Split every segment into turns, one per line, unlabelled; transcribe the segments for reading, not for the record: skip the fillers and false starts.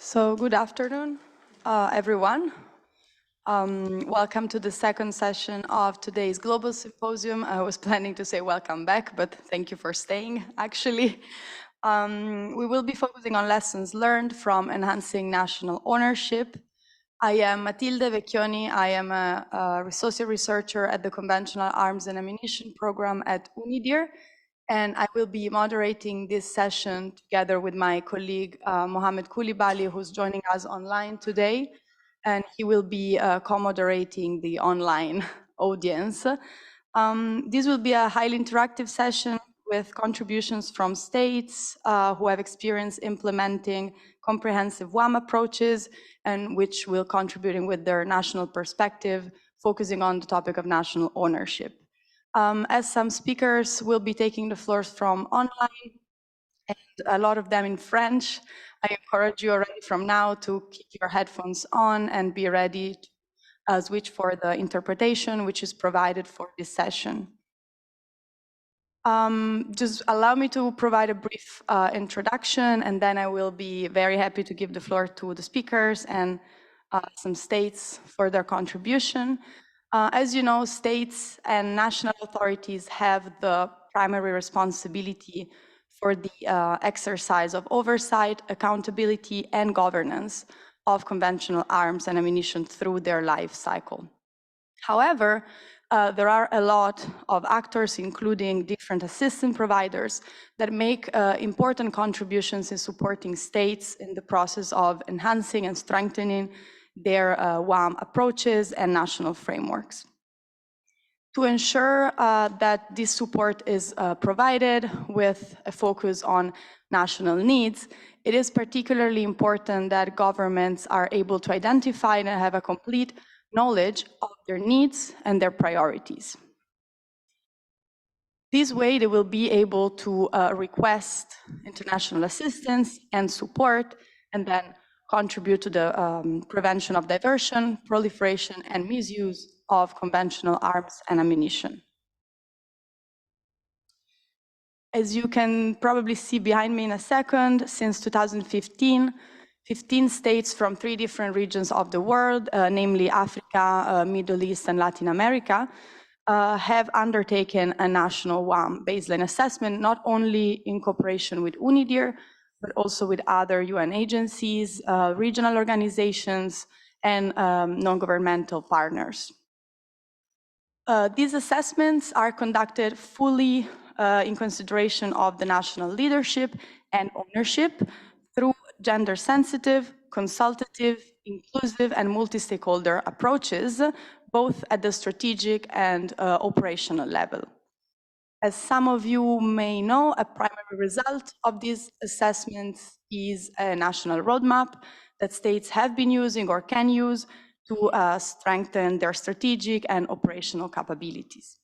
So good afternoon, everyone. Welcome to the second session of today's Global Symposium. I was planning to say welcome back, but thank you for staying, actually. We will be focusing on lessons learned from enhancing national ownership. I am Matilde Vecchioni. I am a associate researcher at the Conventional Arms and Ammunition Program at UNIDIR, and I will be moderating this session together with my colleague Mohamed Coulibaly, who's joining us online today, and he will be co-moderating the online audience. This will be a highly interactive session with contributions from states who have experience implementing comprehensive WAM approaches and which will contributing with their national perspective, focusing on the topic of national ownership. As some speakers will be taking the floors from online, and a lot of them in French, I encourage you already from now to keep your headphones on and be ready to switch for the interpretation, which is provided for this session. Just allow me to provide a brief introduction, and then I will be very happy to give the floor to the speakers and some states for their contribution. As you know, states and national authorities have the primary responsibility for the exercise of oversight, accountability, and governance of conventional arms and ammunition through their life cycle. However, there are a lot of actors, including different assistance providers, that make important contributions in supporting states in the process of enhancing and strengthening their WAM approaches and national frameworks. To ensure that this support is provided with a focus on national needs, it is particularly important that governments are able to identify and have a complete knowledge of their needs and their priorities. This way, they will be able to request international assistance and support, and then contribute to the prevention of diversion, proliferation, and misuse of conventional arms and ammunition. As you can probably see behind me in a second, since 2015, 15 states from 3 different regions of the world, namely Africa, Middle East, and Latin America, have undertaken a national WAM baseline assessment, not only in cooperation with UNIDIR, but also with other UN agencies, regional organizations, and non-governmental partners. These assessments are conducted fully in consideration of the national leadership and ownership through gender-sensitive, consultative, inclusive, and multi-stakeholder approaches, both at the strategic and operational level. As some of you may know, a primary result of these assessments is a national roadmap that states have been using or can use to strengthen their strategic and operational capabilities.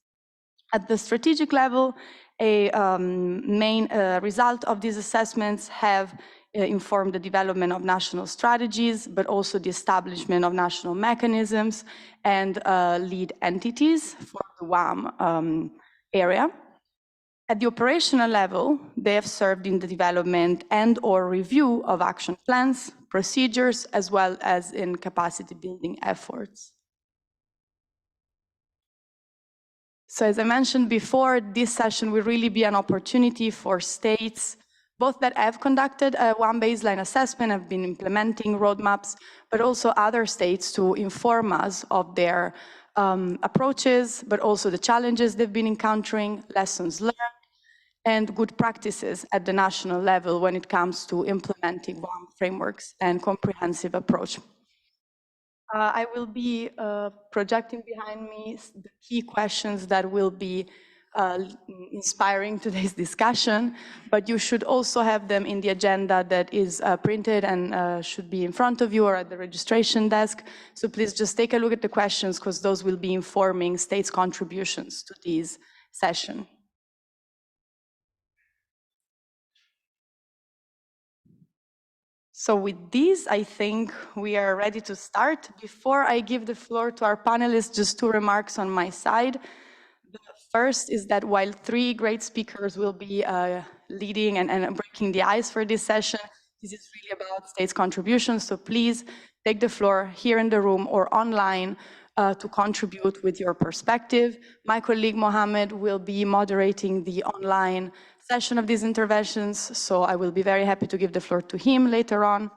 At the strategic level, a main result of these assessments have informed the development of national strategies, but also the establishment of national mechanisms and lead entities for the WAM area. At the operational level, they have served in the development and/or review of action plans, procedures, as well as in capacity building efforts. So as I mentioned before, this session will really be an opportunity for states, both that have conducted a WAM baseline assessment, have been implementing roadmaps, but also other states to inform us of their approaches, but also the challenges they've been encountering, lessons learned, and good practices at the national level when it comes to implementing WAM frameworks and comprehensive approach. I will be projecting behind me the key questions that will be inspiring today's discussion, but you should also have them in the agenda that is printed and should be in front of you or at the registration desk. So please just take a look at the questions, because those will be informing states' contributions to this session. So with this, I think we are ready to start. Before I give the floor to our panelists, just 2 remarks on my side. The first is that while 3 great speakers will be leading and breaking the ice for this session, This is really about states' contributions, so please take the floor here in the room or online to contribute with your perspective. My colleague Mohamed will be moderating the online session of these interventions, so I will be very happy to give the floor to him later on.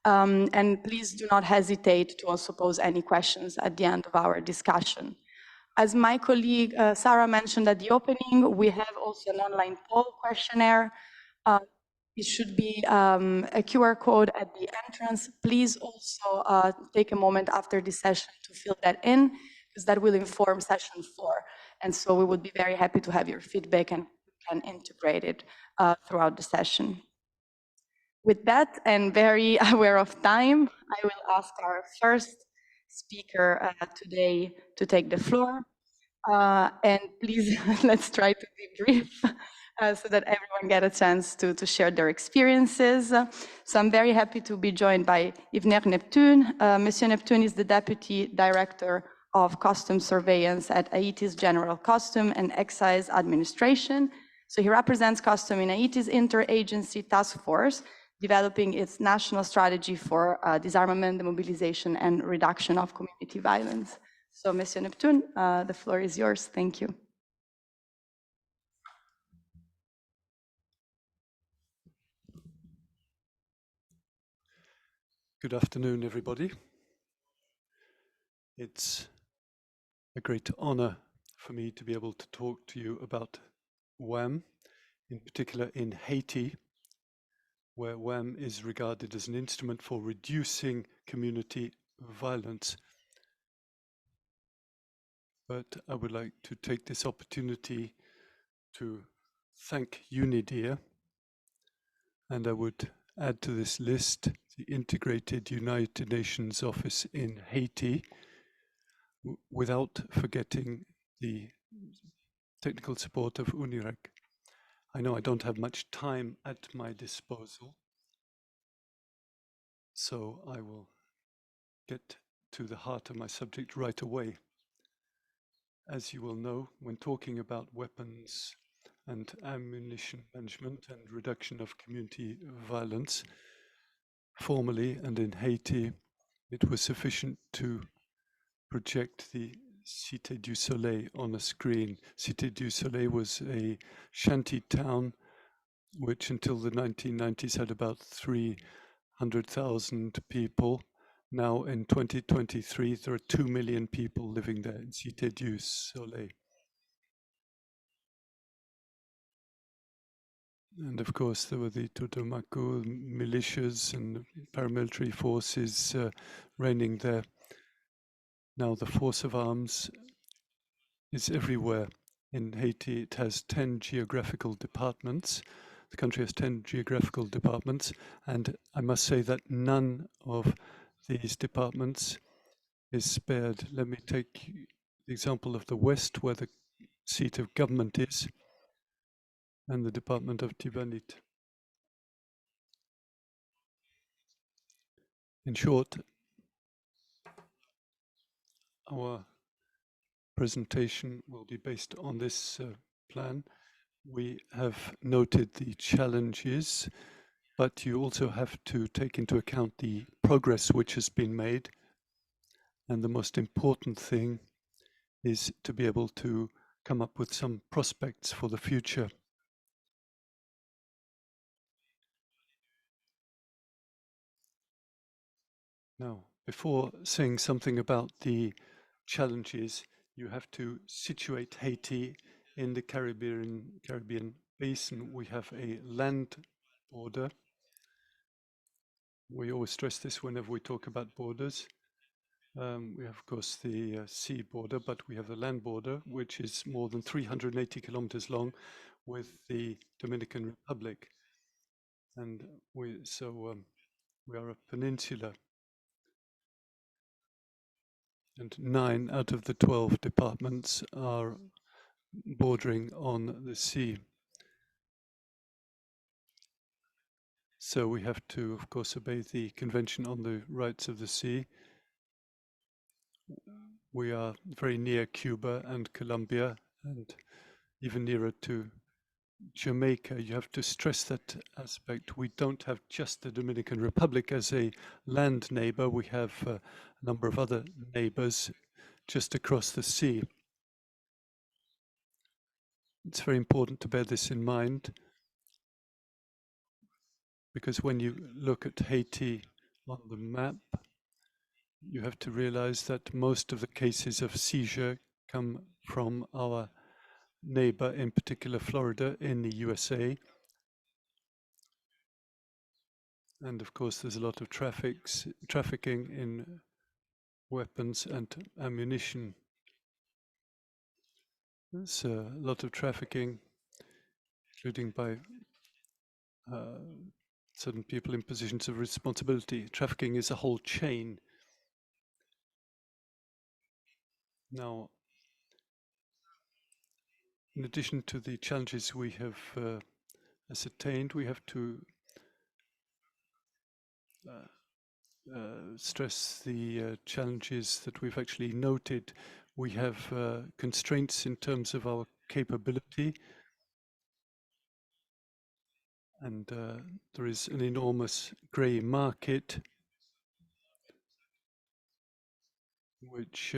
And please do not hesitate to also pose any questions at the end of our discussion. As my colleague Sarah mentioned at the opening, we have also an online poll questionnaire. It should be a QR code at the entrance. Please also take a moment after this session to fill that in, because that will inform session 4. And so we would be very happy to have your feedback and integrate it throughout the session. With that, and very aware of time, I will ask our first speaker today to take the floor. And please, let's try to be brief so that everyone get a chance to share their experiences. So I'm very happy to be joined by Yvener Neptune. Monsieur Neptune is the Deputy Director of Customs Surveillance at Haiti's General Custom and Excise Administration. So he represents Custom in Haiti's interagency task force, developing its national strategy for disarmament, demobilization, and reduction of community violence. So, Monsieur Neptune, the floor is yours. Thank you.
Good afternoon, everybody. It's a great honor for me to be able to talk to you about WAM, in particular in Haiti, where WAM is regarded as an instrument for reducing community violence. But I would like to take this opportunity to thank UNIDIR, and I would add to this list the Integrated United Nations Office in Haiti, without forgetting the technical support of UNIDIR. I know I don't have much time at my disposal, so I will get to the heart of my subject right away. As you will know, when talking about weapons and ammunition management and reduction of community violence, formally and in Haiti, it was sufficient to project the Cité du Soleil on a screen. Cité du Soleil was a shanty town which until the 1990s had about 300,000 people. Now in 2023, there are 2 million people living there in Cité du Soleil. And of course, there were the Totomaco militias and paramilitary forces reigning there. Now the force of arms is everywhere. In Haiti, it has 10 geographical departments. The country has 10 geographical departments, and I must say that none of these departments is spared. Let me take the example of the West, where the seat of government is, and the Department of Tibanit. In short, our presentation will be based on this plan. We have noted the challenges, but you also have to take into account the progress which has been made. And the most important thing is to be able to come up with some prospects for the future. Now, before saying something about the challenges, you have to situate Haiti in the Caribbean basin. We have a land border. We always stress this whenever we talk about borders. We have, of course, the sea border, but we have the land border, which is more than 380 kilometers long with the Dominican Republic. And we are a peninsula. And 9 out of the 12 departments are bordering on the sea. So we have to, of course, obey the Convention on the Rights of the Sea. We are very near Cuba and Colombia, and even nearer to Jamaica, you have to stress that aspect. We don't have just the Dominican Republic as a land neighbor. We have a number of other neighbors just across the sea. It's very important to bear this in mind, because when you look at Haiti on the map, you have to realize that most of the cases of seizure come from our neighbor, in particular Florida in the USA. And of course, there's a lot of trafficking in weapons and ammunition. There's a lot of trafficking, including by certain people in positions of responsibility. Trafficking is a whole chain. Now, in addition to the challenges we have ascertained, we have to stress the challenges that we've actually noted. We have constraints in terms of our capability, and there is an enormous grey market which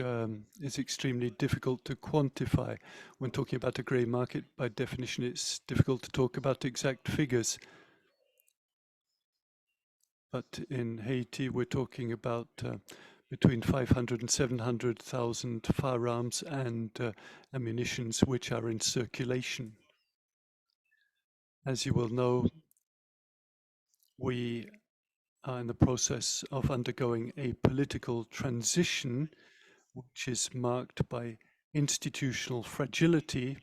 is extremely difficult to quantify. When talking about a grey market, by definition, it's difficult to talk about exact figures. But in Haiti, we're talking about between 500 and 700,000 firearms and ammunitions which are in circulation. As you will know, we are in the process of undergoing a political transition which is marked by institutional fragility,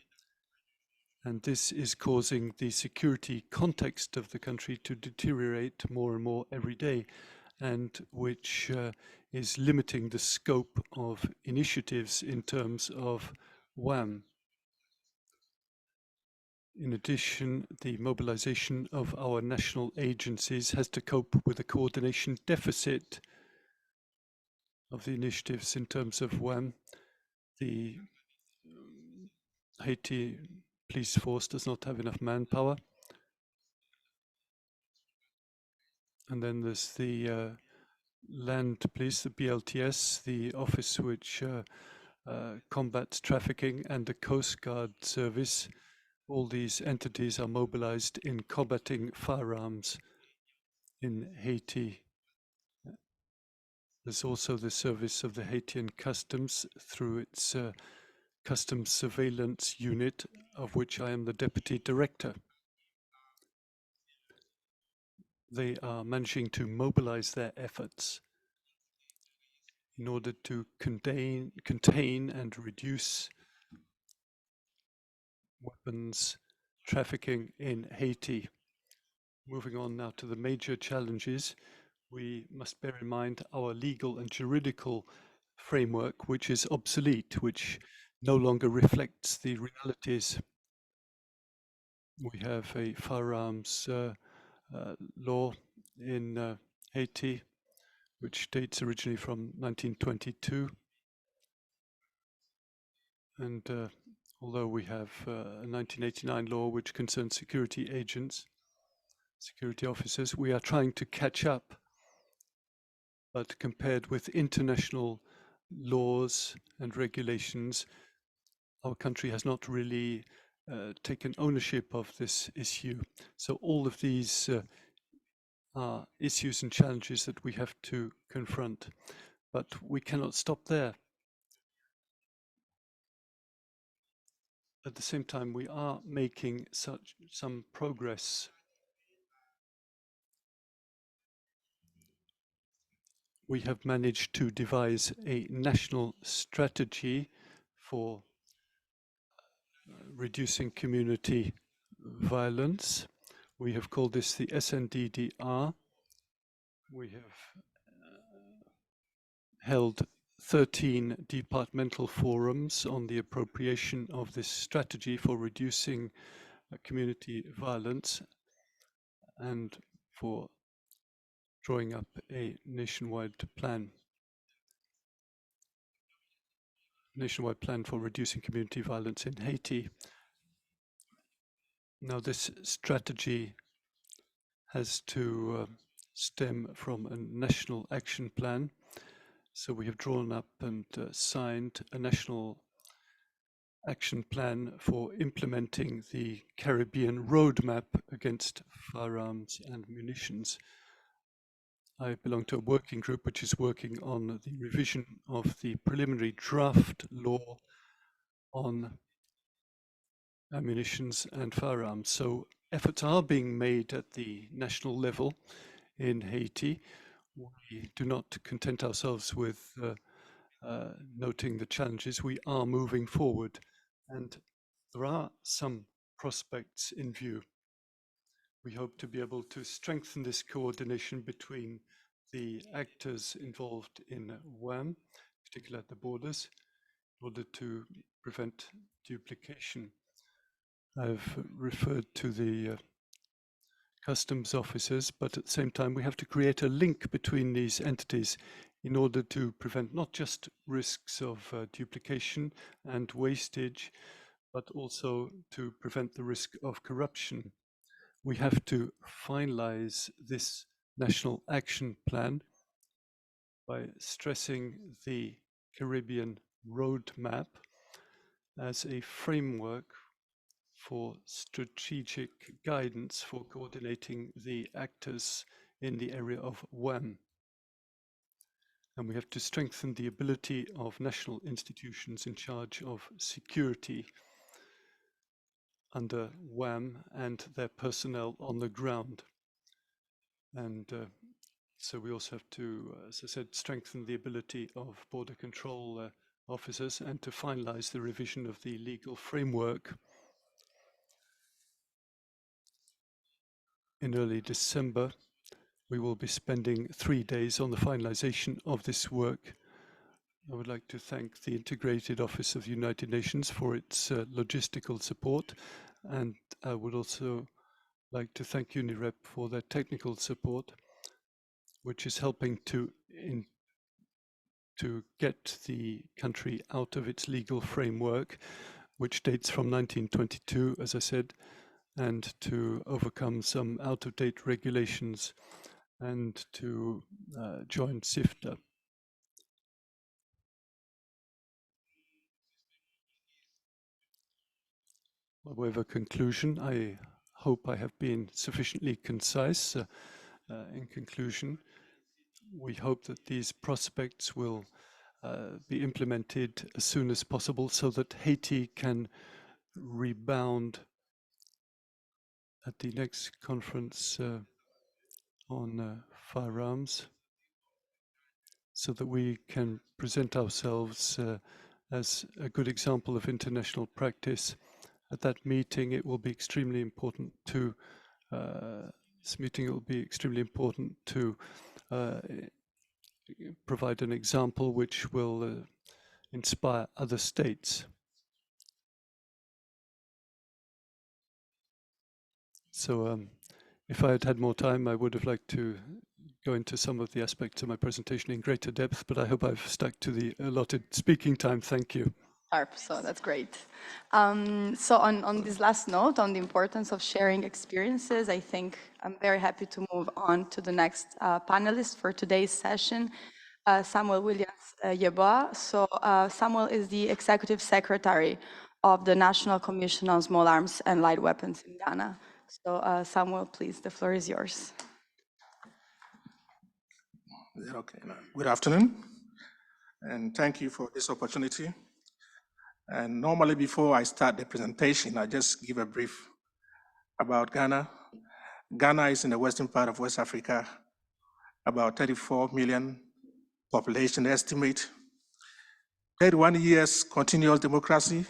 and this is causing the security context of the country to deteriorate more and more every day, and which is limiting the scope of initiatives in terms of WAM. In addition, the mobilization of our national agencies has to cope with a coordination deficit of the initiatives in terms of WAM. The Haiti police force does not have enough manpower. And then there's the land police, the BLTS, the office which combats trafficking, and the Coast Guard service. All these entities are mobilized in combating firearms in Haiti. There's also the service of the Haitian Customs through its Customs Surveillance Unit, of which I am the Deputy Director. They are managing to mobilize their efforts in order to contain and reduce weapons trafficking in Haiti. Moving on now to the major challenges, we must bear in mind our legal and juridical framework, which is obsolete, which no longer reflects the realities. We have a firearms law in Haiti, which dates originally from 1922. And although we have a 1989 law which concerns security agents, security officers, we are trying to catch up. But compared with international laws and regulations, our country has not really taken ownership of this issue. So all of these are issues and challenges that we have to confront, but we cannot stop there. At the same time, we are making some progress. We have managed to devise a national strategy for reducing community violence. We have called this the SNDDR. We have held 13 departmental forums on the appropriation of this strategy for reducing community violence and for drawing up a nationwide plan for reducing community violence in Haiti. Now, this strategy has to stem from a national action plan. So we have drawn up and signed a national action plan for implementing the Caribbean roadmap against firearms and munitions. I belong to a working group which is working on the revision of the preliminary draft law on ammunitions and firearms. So efforts are being made at the national level in Haiti. We do not content ourselves with noting the challenges. We are moving forward, and there are some prospects in view. We hope to be able to strengthen this coordination between the actors involved in WAM, particularly at the borders, in order to prevent duplication. I've referred to the customs officers, but at the same time, we have to create a link between these entities in order to prevent not just risks of duplication and wastage, but also to prevent the risk of corruption. We have to finalize this national action plan by stressing the Caribbean roadmap as a framework for strategic guidance for coordinating the actors in the area of WAM. And we have to strengthen the ability of national institutions in charge of security under WAM and their personnel on the ground. And so we also have to, as I said, strengthen the ability of border control officers and to finalize the revision of the legal framework. In early December, we will be spending 3 days on the finalization of this work. I would like to thank the Integrated Office of the United Nations for its logistical support, and I would also like to thank UNIREP for their technical support, which is helping to get the country out of its legal framework, which dates from 1922, as I said, and to overcome some out-of-date regulations and to join SIFTA. By way of a conclusion, I hope I have been sufficiently concise. In conclusion, we hope that these prospects will be implemented as soon as possible so that Haiti can rebound at the next conference on firearms, so that we can present ourselves as a good example of international practice. At that meeting, it will be extremely important to provide an example which will inspire other states. So if I had had more time, I would have liked to go into some of the aspects of my presentation in greater depth, but I hope I've stuck to the allotted speaking time. Thank you.
So that's great. So on this last note, on the importance of sharing experiences, I think I'm very happy to move on to the next panelist for today's session, Samuel Williams Yeboah. So Samuel is the Executive Secretary of the National Commission on Small Arms and Light Weapons in Ghana. So Samuel, please, the floor is yours.
Okay, good afternoon, and thank you for this opportunity. And normally before I start the presentation, I just give a brief about Ghana. Ghana is in the western part of West Africa, about 34 million population estimate, 31 years continuous democracy,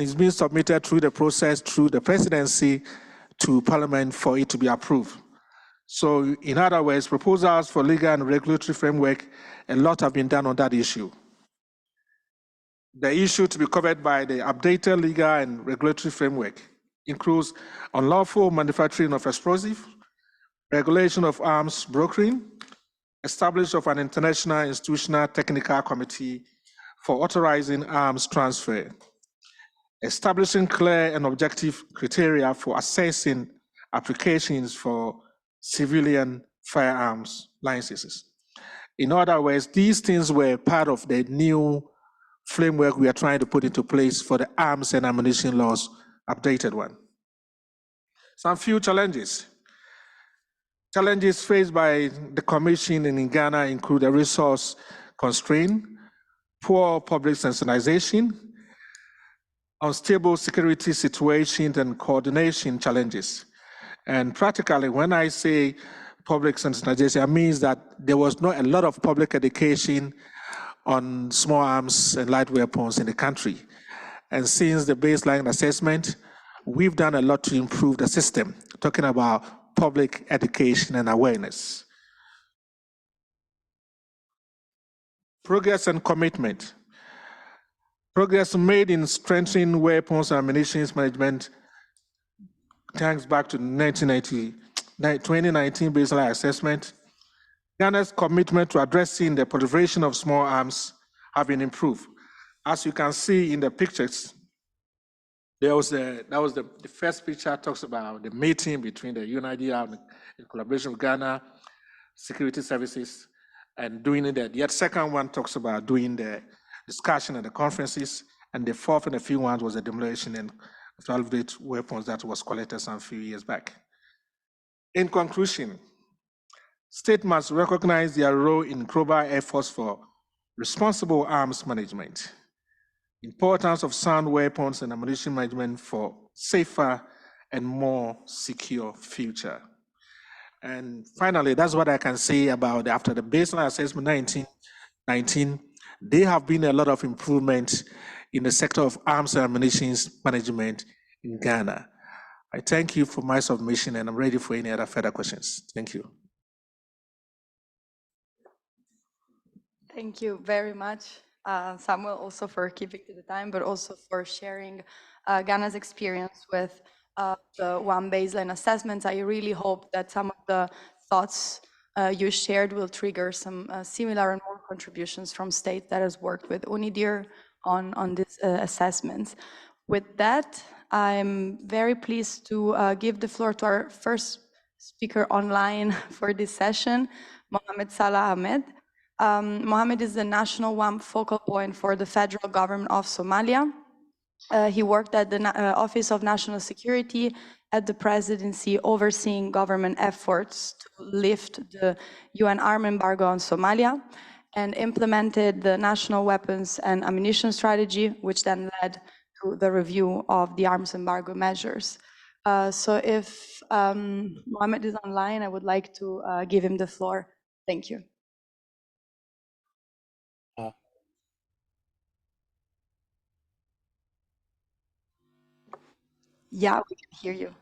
it's been submitted through the process, through the presidency to Parliament for it to be approved. So in other words, proposals for legal and regulatory framework, a lot have been done on that issue. The issue to be covered by the updated legal and regulatory framework includes unlawful manufacturing of explosive, regulation of arms brokering, establishment of an international institutional technical committee for authorizing arms transfer, establishing clear and objective criteria for assessing applications for civilian firearms licenses. In other words, these things were part of the new framework we are trying to put into place for the arms and ammunition laws, updated one. Some few challenges. Challenges faced by the Commission in Ghana include a resource constraint, poor public sensitization, unstable security situations, and coordination challenges. And practically, when I say public sensitization, it means that there was not a lot of public education on small arms and light weapons in the country. And since the baseline assessment, we've done a lot to improve the system, talking about public education and awareness. Progress and commitment. Progress made in strengthening weapons and ammunition management thanks back to the 2019 baseline assessment. Ghana's commitment to addressing the proliferation of small arms have been improved. As you can see in the pictures, that was the first picture talks about the meeting between the UNIDIR in collaboration with Ghana Security Services and doing it. The second one talks about doing the discussion and the conferences, and the fourth and the fifth one was the demolition and validate weapons that was collected some few years back. In conclusion, states must recognize their role in global efforts for responsible arms management, importance of sound weapons and ammunition management for safer and more secure future. And finally, that's what I can say about after the baseline assessment 19, there have been a lot of improvement in the sector of arms and ammunition management in Ghana. I thank you for my submission, and I'm ready for any other further questions. Thank you.
Thank you very much, Samuel, also for keeping to the time, but also for sharing Ghana's experience with the one baseline assessments. I really hope that some of the thoughts you shared will trigger some similar and more contributions from states that has worked with UNIDIR on these assessments. With that, I'm very pleased to give the floor to our first speaker online for this session, Mohamed Salah Ahmed. Mohamed is the national one focal point for the federal government of Somalia. He worked at the Office of National Security at the presidency, overseeing government efforts to lift the UN arm embargo on Somalia, and implemented the national weapons and ammunition strategy, which then led to the review of the arms embargo measures. So if Mohamed is online, I would like to give him the floor. Thank you. Yeah, we can hear you.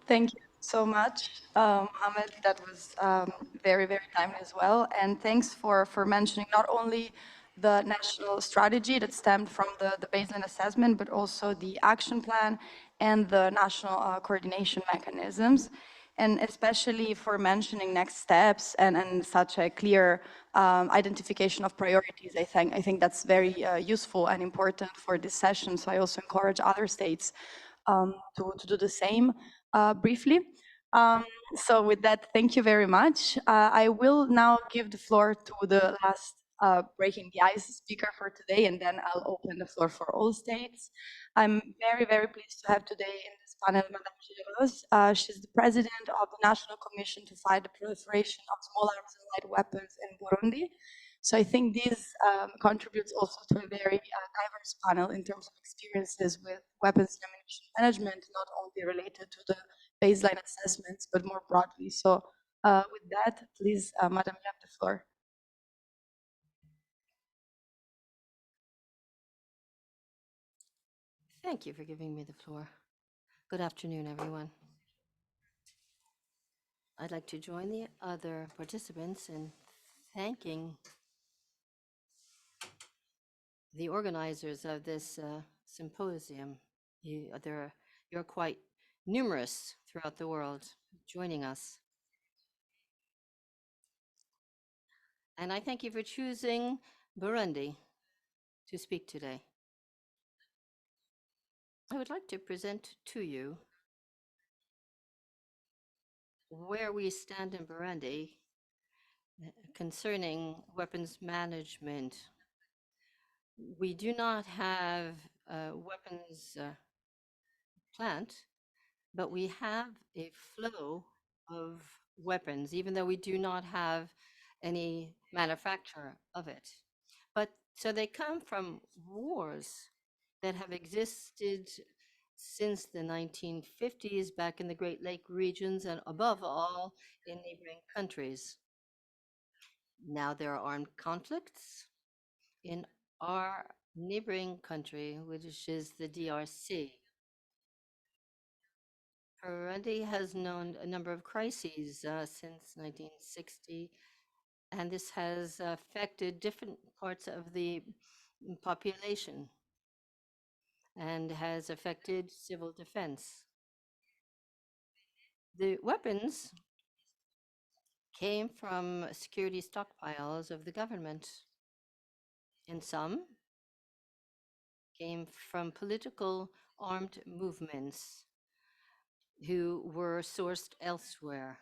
Thank you so much, Mohamed. That was very, very timely as well. And thanks for mentioning not only the national strategy that stemmed from the baseline assessment, but also the action plan and the national coordination mechanisms. And especially for mentioning next steps and such a clear identification of priorities, I think that's very useful and important for this session. So I also encourage other states to do the same briefly. So with that, thank you very much. I will now give the floor to the last breaking the ice speaker for today, and then I'll open the floor for all states. I'm very, very pleased to have today in this panel Madame Gilles. She's the president of the National Commission to Fight the Proliferation of Small Arms and Light Weapons in Burundi. So I think this contributes also to a very diverse panel in terms of experiences with weapons and ammunition management, not only related to the baseline assessments, but more broadly. So with that, please, Madam, you have the floor.
Thank you for giving me the floor. Good afternoon, everyone. I'd like to join the other participants in thanking the organizers of this symposium. You're quite numerous throughout the world joining us. And I thank you for choosing Burundi to speak today. I would like to present to you where we stand in Burundi concerning weapons management. We do not have a weapons plant, but we have a flow of weapons, even though we do not have any manufacture of it. But so they come from wars that have existed since the 1950s back in the Great Lake regions and above all in neighboring countries. Now there are armed conflicts in our neighboring country, which is the DRC. Burundi has known a number of crises since 1960, and this has affected different parts of the population and has affected civil defense. The weapons came from security stockpiles of the government, and some came from political armed movements who were sourced elsewhere.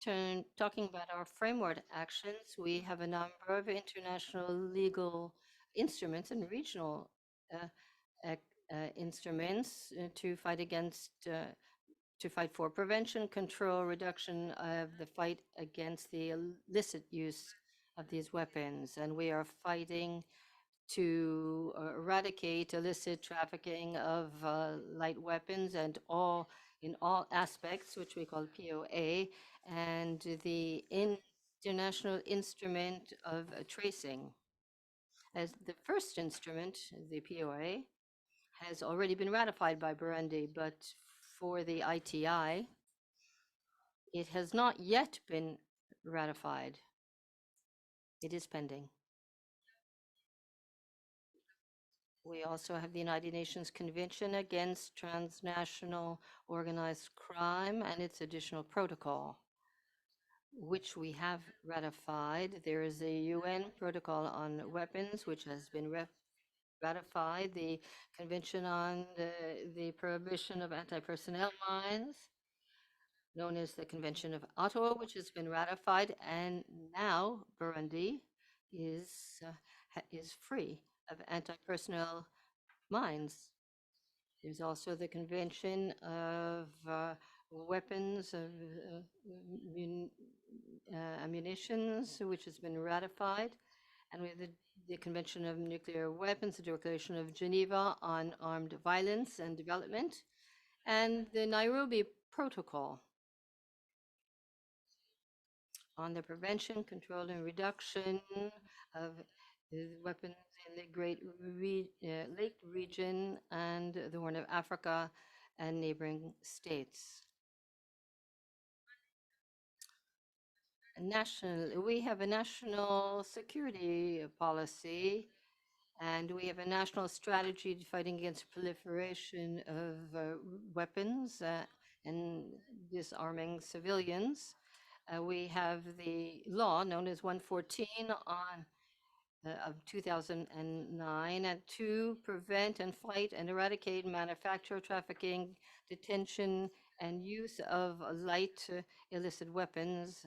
Talking about our framework actions, we have a number of international legal instruments and regional instruments to fight for prevention, control, reduction of the fight against the illicit use of these weapons. And we are fighting to eradicate illicit trafficking of light weapons and in all aspects, which we call POA, and the international instrument of tracing. As the first instrument, the POA, has already been ratified by Burundi, but for the ITI, it has not yet been ratified. It is pending. We also have the United Nations Convention Against Transnational Organized Crime and its additional protocol, which we have ratified. There is a UN protocol on weapons, which has been ratified, the Convention on the Prohibition of Anti-Personnel Mines, known as the Convention of Ottawa, which has been ratified, and now Burundi is free of anti-personnel mines. There's also the Convention of Weapons of Ammunitions, which has been ratified, and we have the Convention of Nuclear Weapons, the Declaration of Geneva on Armed Violence and Development, and the Nairobi Protocol on the prevention, control, and reduction of weapons in the Great Lake region and the Horn of Africa and neighboring states. We have a national security policy, and we have a national strategy fighting against proliferation of weapons and disarming civilians. We have the law known as 114 of 2009 and to prevent and fight and eradicate manufacture, trafficking, detention, and use of light illicit weapons,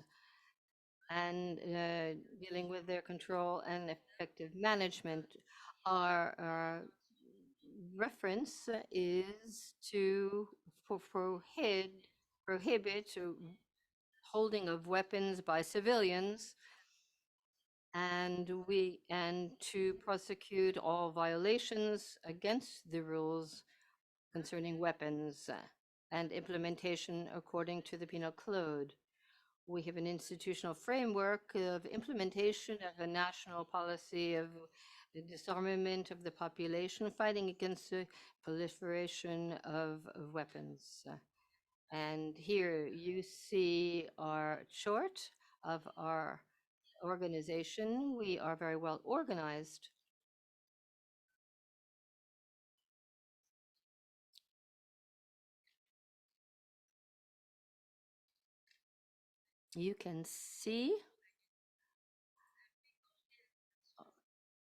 and dealing with their control and effective management. Our reference is to prohibit holding of weapons by civilians, and to prosecute all violations against the rules concerning weapons and implementation according to the Penal Code. We have an institutional framework of implementation of a national policy of the disarmament of the population, fighting against the proliferation of weapons. And here you see our chart of our organization. We are very well organized. You can see,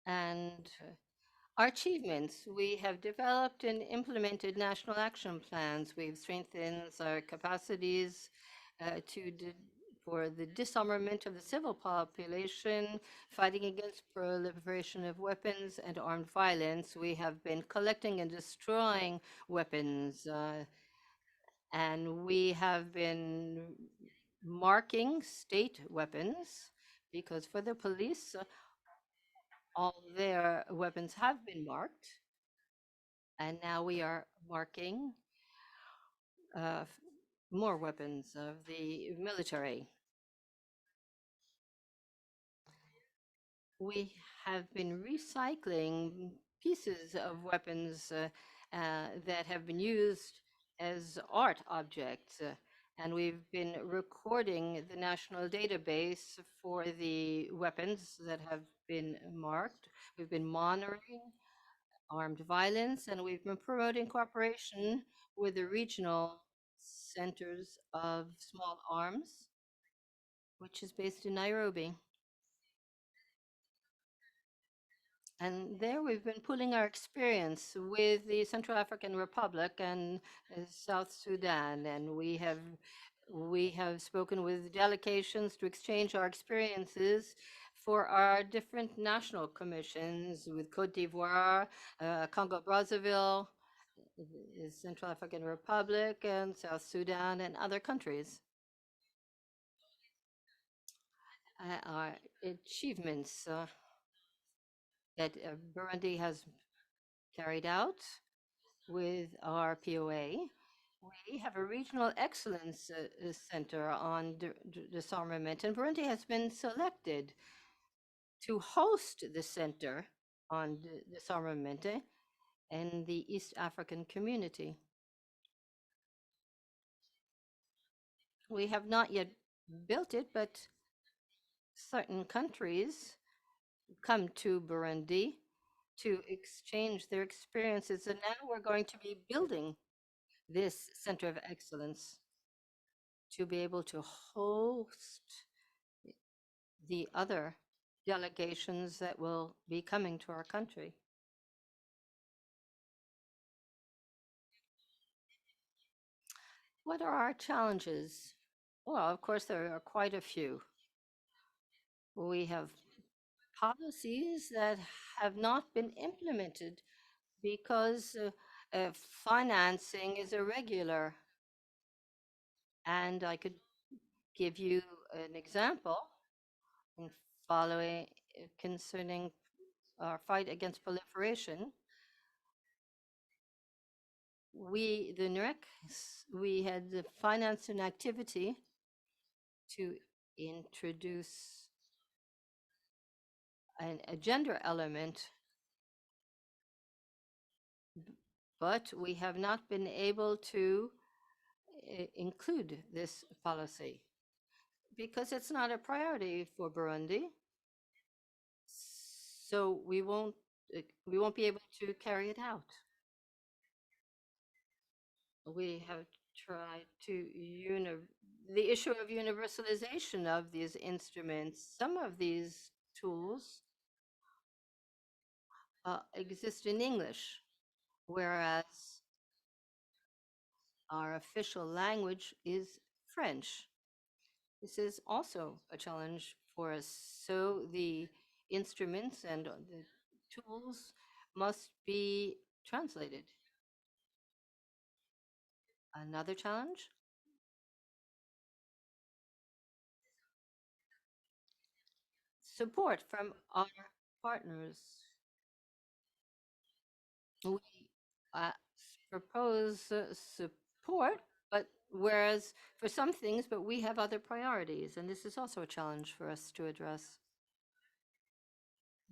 and our achievements: we have developed and implemented national action plans. We've strengthened our capacities for the disarmament of the civil population, fighting against proliferation of weapons and armed violence. We have been collecting and destroying weapons, and we have been marking state weapons, because for the police, all their weapons have been marked, and now we are marking more weapons of the military. We have been recycling pieces of weapons that have been used as art objects, and we've been recording the national database for the weapons that have been marked. We've been monitoring armed violence, and we've been promoting cooperation with the regional centers of small arms, which is based in Nairobi. And there we've been pooling our experience with the Central African Republic and South Sudan, and we have spoken with delegations to exchange our experiences for our different national commissions with Côte d'Ivoire, Congo Brazzaville, the Central African Republic, and South Sudan, and other countries. Our achievements that Burundi has carried out with our POA. We have a regional excellence center on disarmament, and Burundi has been selected to host the center on disarmament in the East African community. We have not yet built it, but certain countries come to Burundi to exchange their experiences, and now we're going to be building this center of excellence to be able to host the other delegations that will be coming to our country. What are our challenges? Well, of course, there are quite a few. We have policies that have not been implemented because financing is irregular. And I could give you an example in following concerning our fight against proliferation. The NREC, we had financed an activity to introduce a gender element but we have not been able to include this policy because it's not a priority for Burundi. So we won't be able to carry it out. We have tried to the issue of universalization of these instruments. Some of these tools exist in English, whereas our official language is French. This is also a challenge for us. So the instruments and the tools must be translated. Another challenge? Support from our partners. We propose support, but whereas for some things, but we have other priorities, and this is also a challenge for us to address.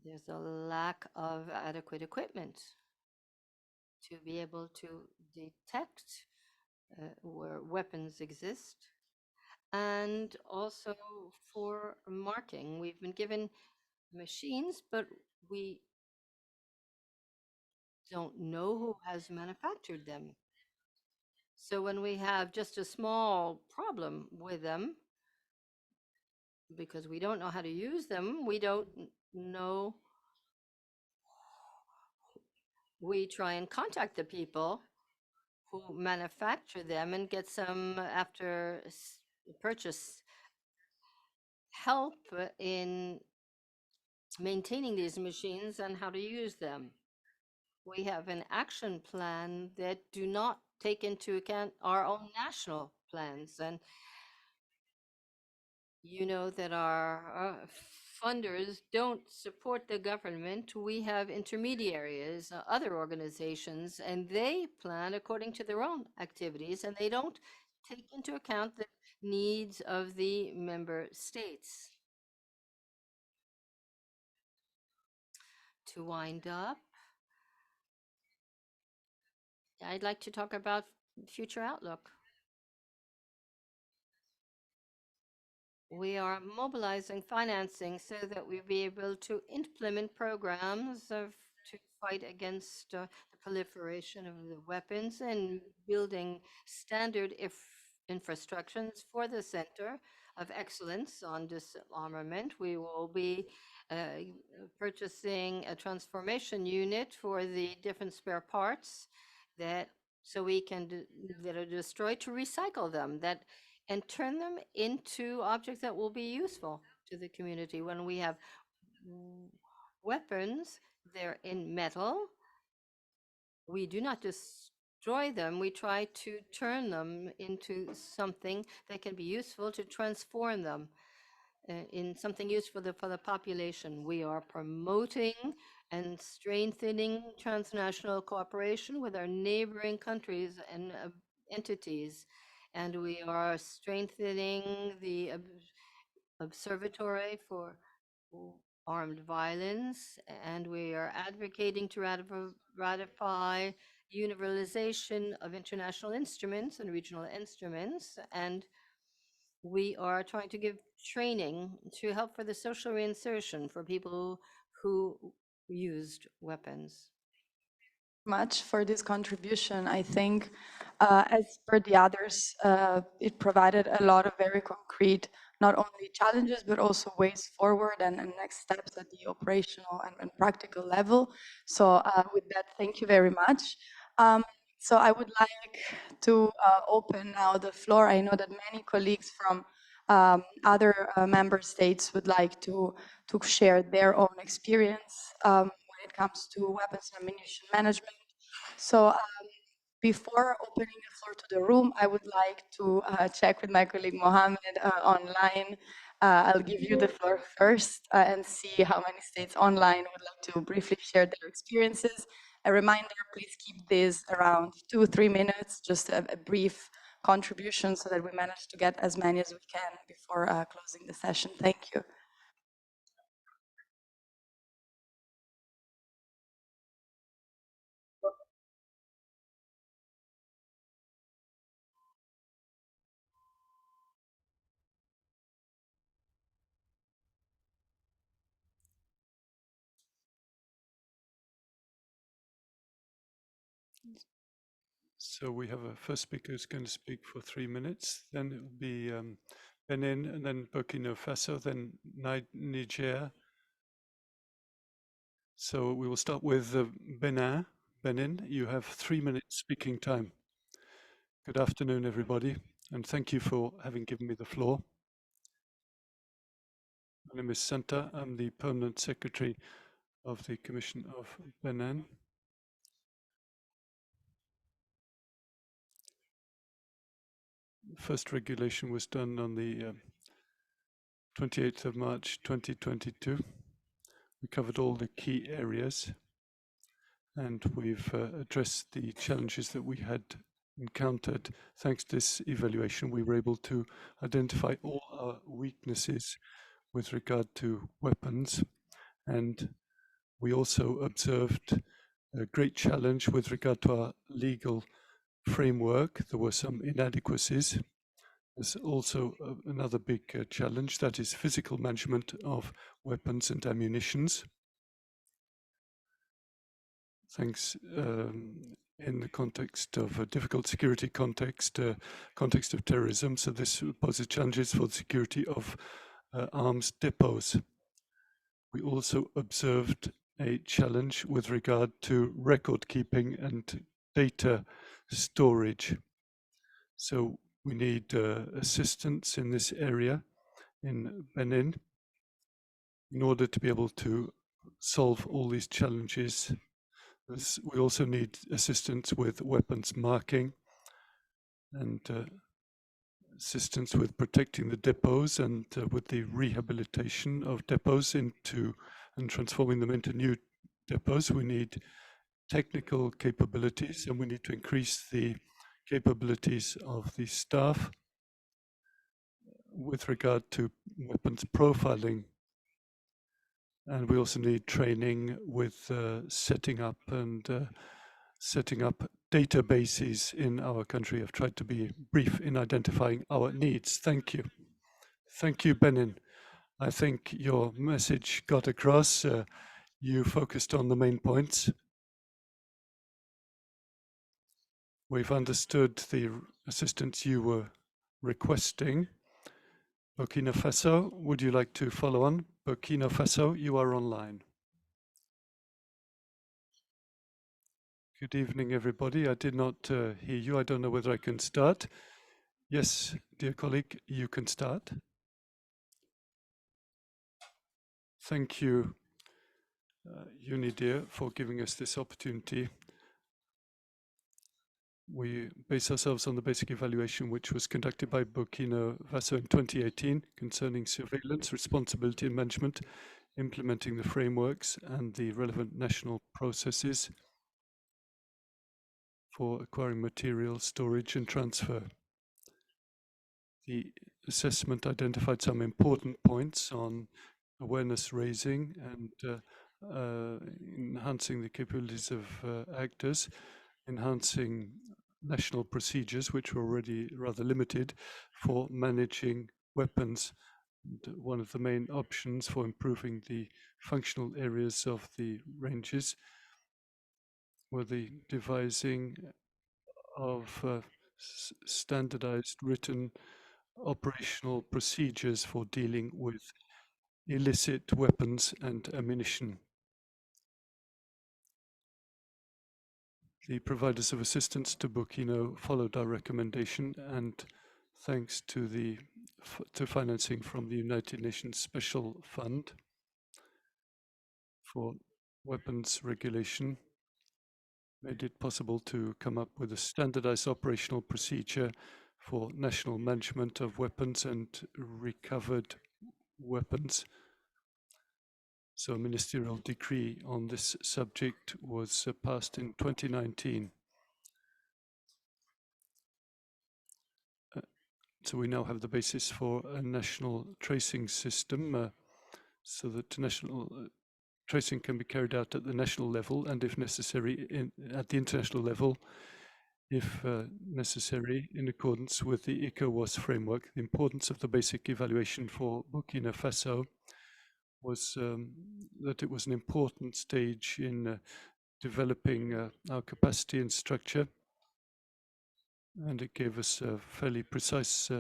There's a lack of adequate equipment to be able to detect where weapons exist, and also for marking. We've been given machines, but we don't know who has manufactured them. So when we have just a small problem with them, because we don't know how to use them, we don't know. We try and contact the people who manufacture them and get some after purchase help in maintaining these machines and how to use them. We have an action plan that do not take into account our own national plans. And you know that our funders don't support the government. We have intermediaries, other organizations, and they plan according to their own activities, and they don't take into account the needs of the member states. To wind up, I'd like to talk about future outlook. We are mobilizing financing so that we'll be able to implement programs to fight against the proliferation of the weapons and building standard infrastructures for the Center of Excellence on Disarmament. We will be purchasing a transformation unit for the different spare parts that so we can that are destroyed to recycle them and turn them into objects that will be useful to the community. When we have weapons, they're in metal. We do not destroy them. We try to turn them into something that can be useful to transform them in something useful for the population. We are promoting and strengthening transnational cooperation with our neighboring countries and entities. And we are strengthening the Observatory for Armed Violence, and we are advocating to ratify universalization of international instruments and regional instruments. And we are trying to give training to help for the social reinsertion for people who used weapons.
Much for this contribution. I think, as per the others, it provided a lot of very concrete, not only challenges, but also ways forward and next steps at the operational and practical level. So with that, thank you very much. So I would like to open now the floor. I know that many colleagues from other member states would like to share their own experience when it comes to weapons and ammunition management. So before opening the floor to the room, I would like to check with my colleague Mohamed online. I'll give you the floor first and see how many states online would like to briefly share their experiences. A reminder, please keep this around 2-3 minutes, just a brief contribution so that we manage to get as many as we can before closing the session. Thank you.
So we have a first speaker who's going to speak for 3 minutes. Then it will be Benin, and then Burkina Faso, then Niger. So we will start with Benin. Benin, you have 3 minutes speaking time. Good afternoon, everybody, and thank you for having given me the floor. My name is Santa. I'm the permanent secretary of the Commission of Benin. The first regulation was done on the 28th of March 2022. We covered all the key areas, and we've addressed the challenges that we had encountered. Thanks to this evaluation, we were able to identify all our weaknesses with regard to weapons, and we also observed a great challenge with regard to our legal framework. There were some inadequacies. There's also another big challenge, that is physical management of weapons and ammunitions. Thanks in the context of a difficult security context of terrorism. So this poses challenges for the security of arms depots. We also observed a challenge with regard to record keeping and data storage. So we need assistance in this area in Benin in order to be able to solve all these challenges. We also need assistance with weapons marking and assistance with protecting the depots and with the rehabilitation of depots and transforming them into new depots. We need technical capabilities, and we need to increase the capabilities of the staff with regard to weapons profiling. And we also need training with setting up databases in our country. I've tried to be brief in identifying our needs. Thank you. Thank you, Benin. I think your message got across. You focused on the main points. We've understood the assistance you were requesting. Burkina Faso, would you like to follow on? Burkina Faso, you are online. Good evening, everybody. I did not hear you. I don't know whether I can start. Yes, dear colleague, you can start. Thank you, UNIDIR, for giving us this opportunity. We base ourselves on the basic evaluation which was conducted by Burkina Faso in 2018 concerning surveillance, responsibility and management, implementing the frameworks and the relevant national processes for acquiring materials, storage and transfer. The assessment identified some important points on awareness raising and enhancing the capabilities of actors, enhancing national procedures, which were already rather limited, for managing weapons. And one of the main options for improving the functional areas of the ranges were the devising of standardized written operational procedures for dealing with illicit weapons and ammunition. The providers of assistance to Burkina followed our recommendation, and thanks to financing from the United Nations Special Fund for weapons regulation, made it possible to come up with a standardized operational procedure for national management of weapons and recovered weapons. So a ministerial decree on this subject was passed in 2019. So we now have the basis for a national tracing system so that national tracing can be carried out at the national level and if necessary at the international level, if necessary, in accordance with the ECOWAS framework. The importance of the basic evaluation for Burkina Faso was that it was an important stage in developing our capacity and structure, and it gave us a fairly precise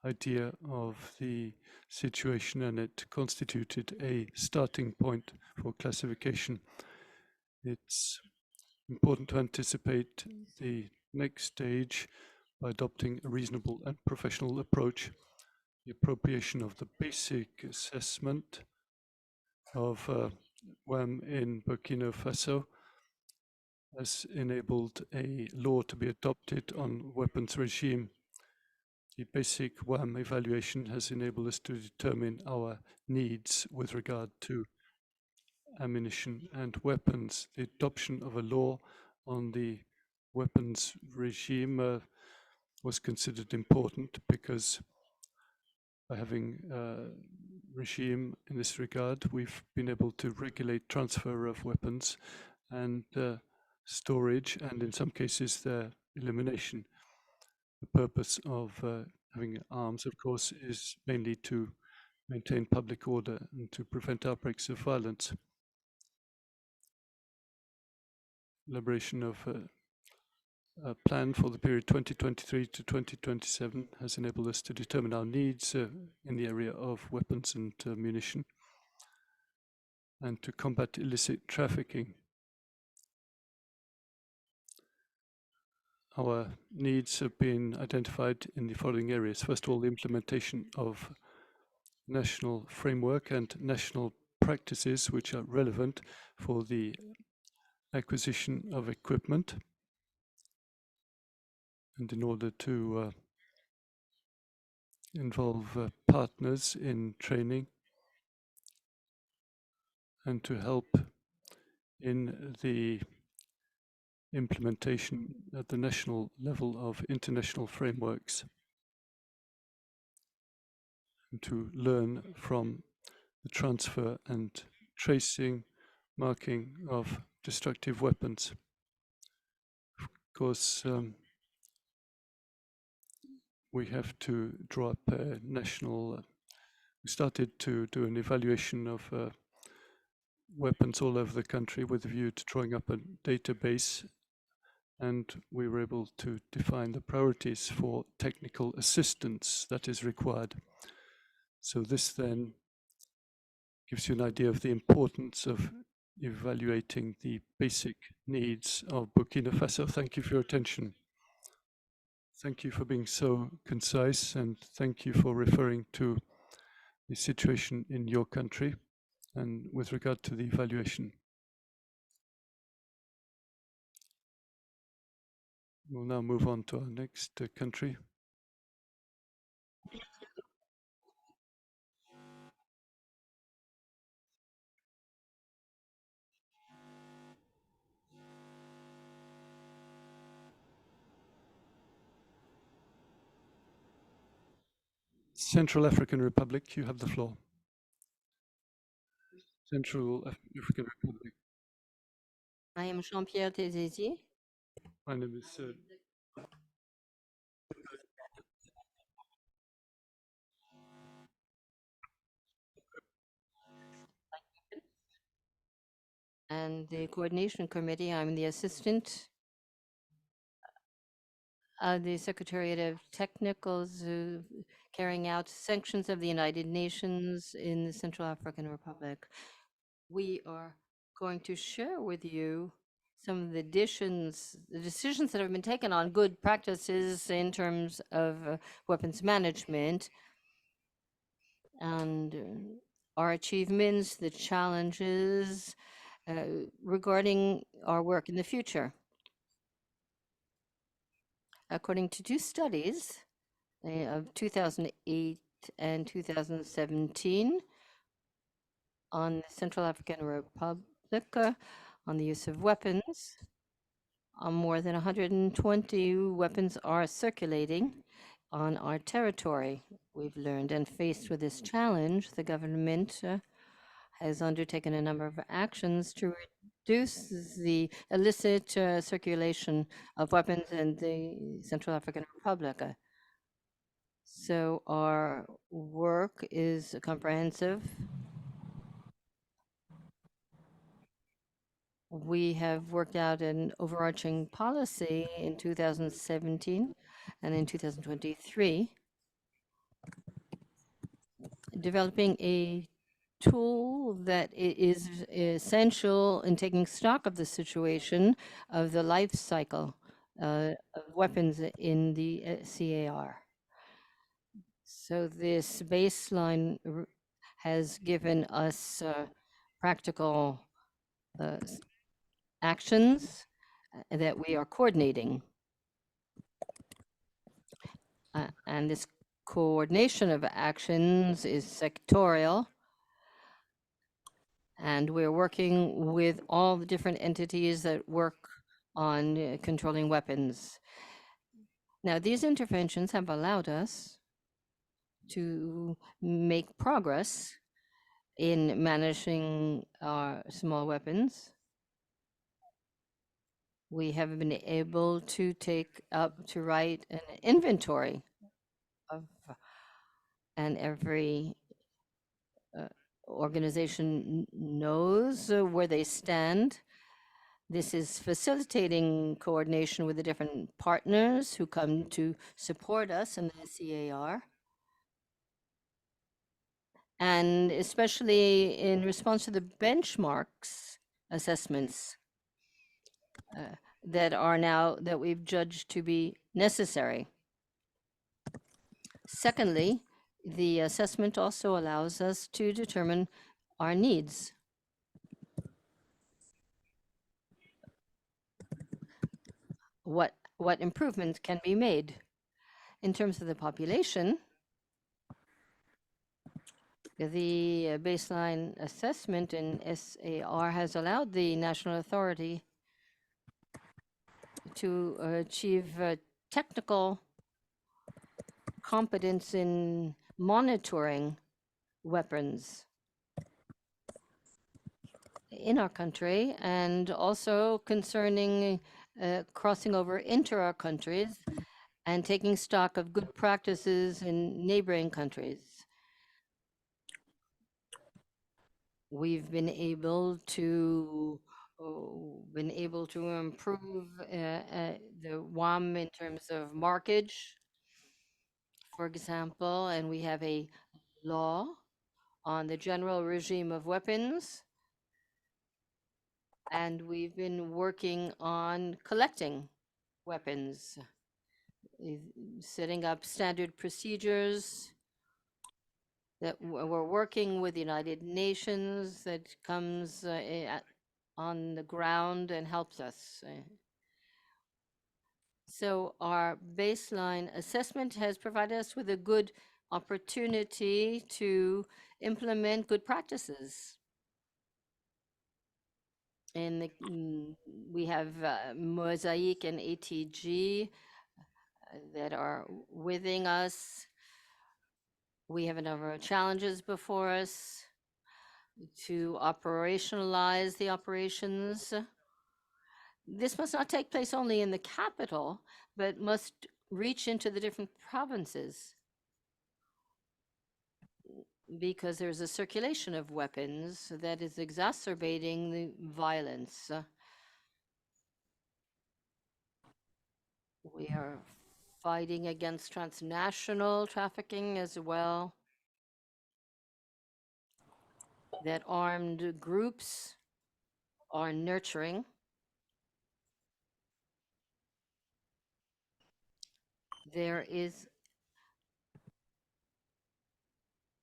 idea of the situation, and it constituted a starting point for classification. It's important to anticipate the next stage by adopting a reasonable and professional approach. The appropriation of the basic assessment of WAM in Burkina Faso has enabled a law to be adopted on weapons regime. The basic WAM evaluation has enabled us to determine our needs with regard to ammunition and weapons. The adoption of a law on the weapons regime was considered important because by having a regime in this regard, we've been able to regulate transfer of weapons and storage, and in some cases their elimination. The purpose of having arms, of course, is mainly to maintain public order and to prevent outbreaks of violence. Elaboration of a plan for the period 2023 to 2027 has enabled us to determine our needs in the area of weapons and munition, and to combat illicit trafficking. Our needs have been identified in the following areas. First of all, the implementation of national framework and national practices which are relevant for the acquisition of equipment, and in order to involve partners in training and to help in the implementation at the national level of international frameworks, and to learn from the transfer and tracing, marking of destructive weapons. Of course, we have to draw up a national. We started to do an evaluation of weapons all over the country with a view to drawing up a database, and we were able to define the priorities for technical assistance that is required. So this then gives you an idea of the importance of evaluating the basic needs of Burkina Faso. Thank you for your attention. Thank you for being so concise, and thank you for referring to the situation in your country and with regard to the evaluation. We'll now move on to our next country. Central African Republic, you have the floor. Central African Republic.
I am Jean-Pierre Tézézy.
My name is
and the Coordination Committee. I'm the assistant of the Secretariat of Technicals carrying out sanctions of the United Nations in the Central African Republic. We are going to share with you some of the decisions that have been taken on good practices in terms of weapons management, and our achievements, the challenges regarding our work in the future. According to two studies of 2008 and 2017 on the Central African Republic on the use of weapons, more than 120 weapons are circulating on our territory, we've learned. And faced with this challenge, the government has undertaken a number of actions to reduce the illicit circulation of weapons in the Central African Republic. So our work is comprehensive. We have worked out an overarching policy in 2017 and in 2023, developing a tool that is essential in taking stock of the situation of the life cycle of weapons in the CAR. So this baseline has given us practical actions that we are coordinating. And this coordination of actions is sectorial. And we're working with all the different entities that work on controlling weapons. Now, these interventions have allowed us to make progress in managing our small weapons. We have been able to write an inventory of, and every organization knows where they stand. This is facilitating coordination with the different partners who come to support us in the CAR. And especially in response to the benchmarks assessments that we've judged to be necessary. Secondly, the assessment also allows us to determine our needs. What improvements can be made in terms of the population. The baseline assessment in SAR has allowed the national authority to achieve technical competence in monitoring weapons in our country, and also concerning crossing over into our countries and taking stock of good practices in neighboring countries. We've been able to improve the WAM in terms of markage, for example, and we have a law on the general regime of weapons, and we've been working on collecting weapons, setting up standard procedures that we're working with the United Nations that comes on the ground and helps us. So our baseline assessment has provided us with a good opportunity to implement good practices. We have Mosaic and ATG that are within us. We have a number of challenges before us to operationalize the operations. This must not take place only in the capital, but must reach into the different provinces, because there's a circulation of weapons that is exacerbating the violence. We are fighting against transnational trafficking as well, that armed groups are nurturing.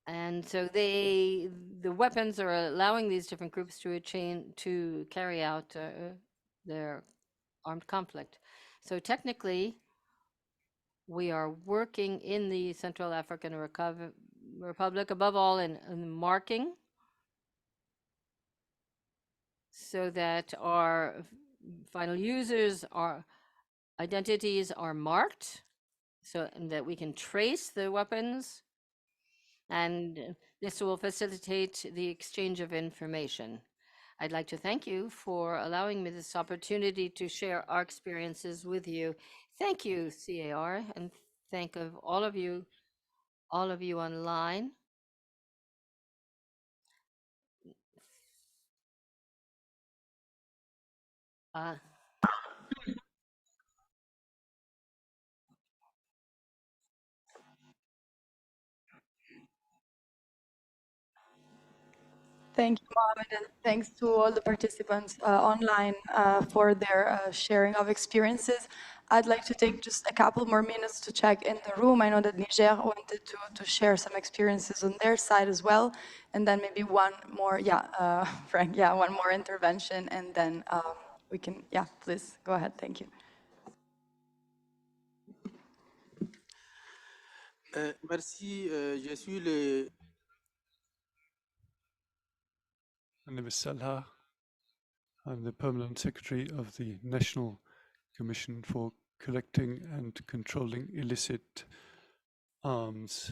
And so the weapons are allowing these different groups to carry out their armed conflict. So technically, we are working in the Central African Republic, above all in marking, so that our final users' identities are marked, so that we can trace the weapons, and this will facilitate the exchange of information. I'd like to thank you for allowing me this opportunity to share our experiences with you. Thank you, CAR, and thank of all of you online.
Thank you, Mohamed, and thanks to all the participants online for their sharing of experiences. I'd like to take just a couple more minutes to check in the room. I know that Niger wanted to share some experiences on their side as well, and then maybe one more, Frank, one more intervention, and then we can, please go ahead. Thank you.
Merci, je suis le...
My name is Salah. I'm the Permanent Secretary of the National Commission for Collecting and Controlling Illicit Arms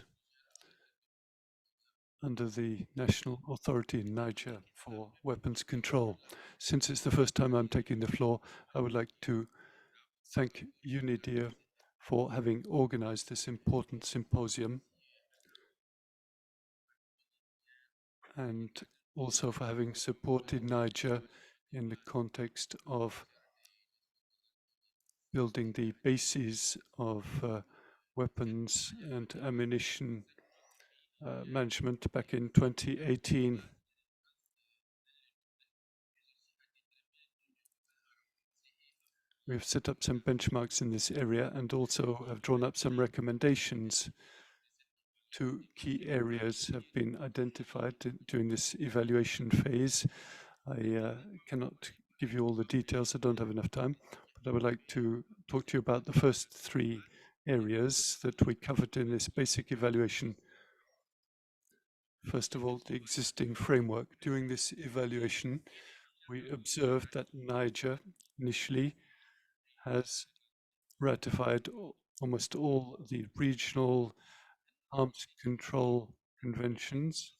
under the National Authority in Niger for Weapons Control. Since it's the first time I'm taking the floor, I would like to thank UNIDIR for having organized this important symposium and also for having supported Niger in the context of building the bases of weapons and ammunition management back in 2018. We've set up some benchmarks in this area and also have drawn up some recommendations. Two key areas have been identified during this evaluation phase. I cannot give you all the details, I don't have enough time, but I would like to talk to you about the first three areas that we covered in this basic evaluation. First of all, the existing framework. During this evaluation, we observed that Niger initially has ratified almost all the regional arms control conventions.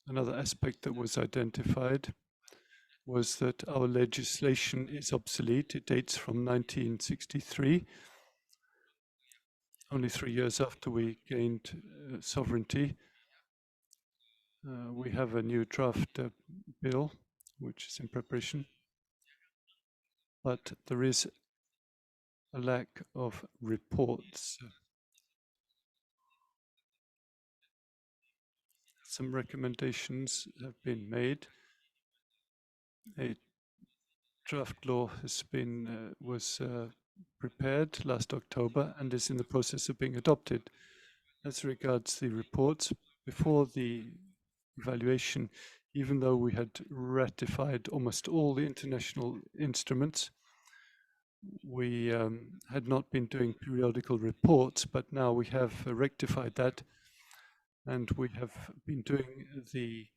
Another aspect that was identified was that our legislation is obsolete. It dates from 1963, only 3 years after we gained sovereignty. We have a new draft bill, which is in preparation, but there is a lack of reports. Some recommendations have been made. A draft law has been was prepared last October and is in the process of being adopted. As regards the reports, before the evaluation, even though we had ratified almost all the international instruments, we had not been doing periodical reports, but now we have rectified that, and we have been doing the